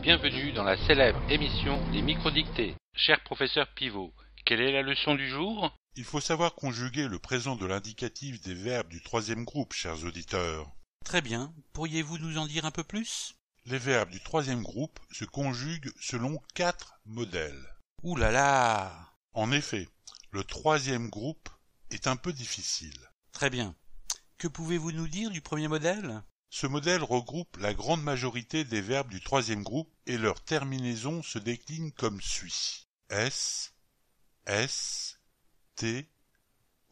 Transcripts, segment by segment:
bienvenue dans la célèbre émission Les Microdictées. Cher professeur Pivot, quelle est la leçon du jour ? Il faut savoir conjuguer le présent de l'indicatif des verbes du troisième groupe, chers auditeurs. Très bien. Pourriez-vous nous en dire un peu plus ? Les verbes du troisième groupe se conjuguent selon 4 modèles. Ouh là là ! En effet, le troisième groupe est un peu difficile. Très bien. Que pouvez-vous nous dire du premier modèle ? Ce modèle regroupe la grande majorité des verbes du troisième groupe et leur terminaison se décline comme suit. S, S, T,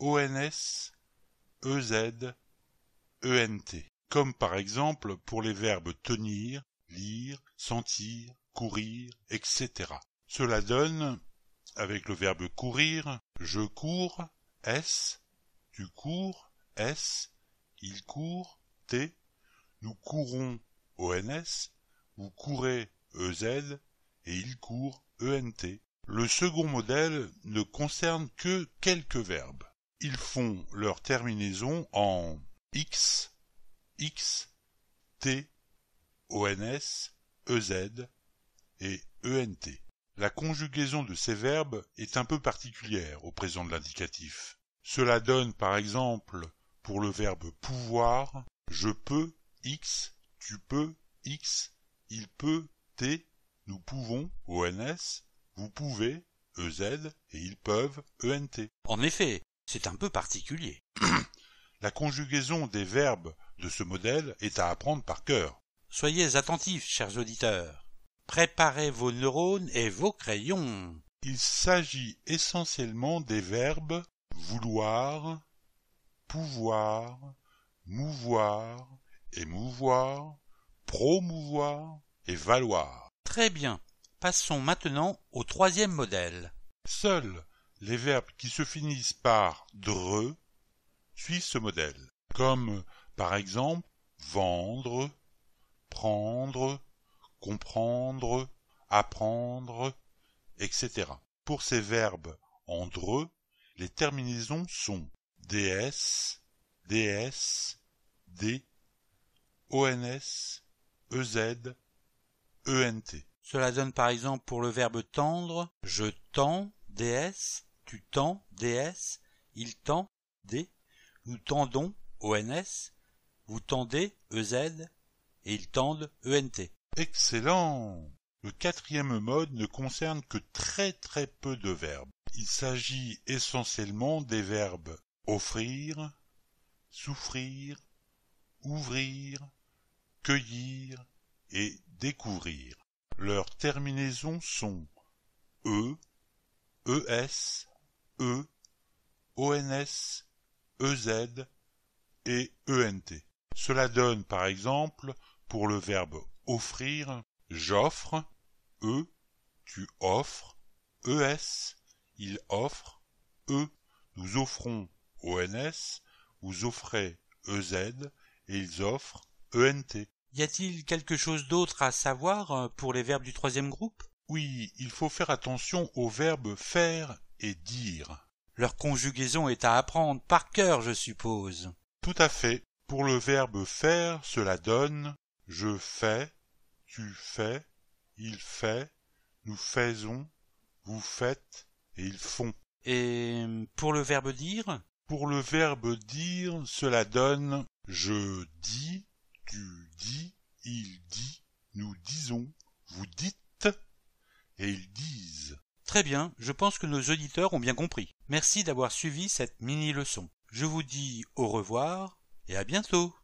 ONS, EZ, ENT. Comme par exemple pour les verbes tenir, lire, sentir, courir, etc. Cela donne, avec le verbe courir, je cours, S, tu cours, S, il court, T, nous courons, ONS, vous courez, EZ, et il court, ENT. Le second modèle ne concerne que quelques verbes. Ils font leur terminaison en X, X, T, ONS, EZ et ENT. La conjugaison de ces verbes est un peu particulière au présent de l'indicatif. Cela donne par exemple pour le verbe pouvoir, je peux, X, tu peux, X, il peut, T, nous pouvons, ONS, vous pouvez, EZ, et ils peuvent, ENT. En effet, c'est un peu particulier. La conjugaison des verbes de ce modèle est à apprendre par cœur. Soyez attentifs, chers auditeurs. Préparez vos neurones et vos crayons. Il s'agit essentiellement des verbes vouloir, pouvoir, mouvoir, émouvoir, promouvoir et valoir. Très bien. Passons maintenant au troisième modèle. Seuls les verbes qui se finissent par dre suivent ce modèle, comme par exemple vendre, prendre, comprendre, apprendre, etc. Pour ces verbes en dre, les terminaisons sont ds, ds, d, ons, ez, ent. Cela donne par exemple pour le verbe tendre, je tends, ds, tu tends, ds, il tend, d, nous tendons, ons, vous tendez, ez, et ils tendent, ent. Excellent! Le quatrième mode ne concerne que très peu de verbes. Il s'agit essentiellement des verbes offrir, souffrir, ouvrir, cueillir et découvrir. Leurs terminaisons sont e, es, e, ons, ez et ent. Cela donne par exemple pour le verbe offrir, j'offre, e, tu offres, es, il offre, e, nous offrons, ons, vous offrez, ez, et ils offrent, ent. Y a-t-il quelque chose d'autre à savoir pour les verbes du troisième groupe ? Oui, il faut faire attention aux verbes faire et dire. Leur conjugaison est à apprendre par cœur, je suppose. Tout à fait. Pour le verbe faire, cela donne je fais, tu fais, il fait, nous faisons, vous faites et ils font. Et pour le verbe dire ? Pour le verbe dire, cela donne je dis, tu dis, il dit, nous disons, vous dites et ils disent. Très bien, je pense que nos auditeurs ont bien compris. Merci d'avoir suivi cette mini-leçon. Je vous dis au revoir et à bientôt.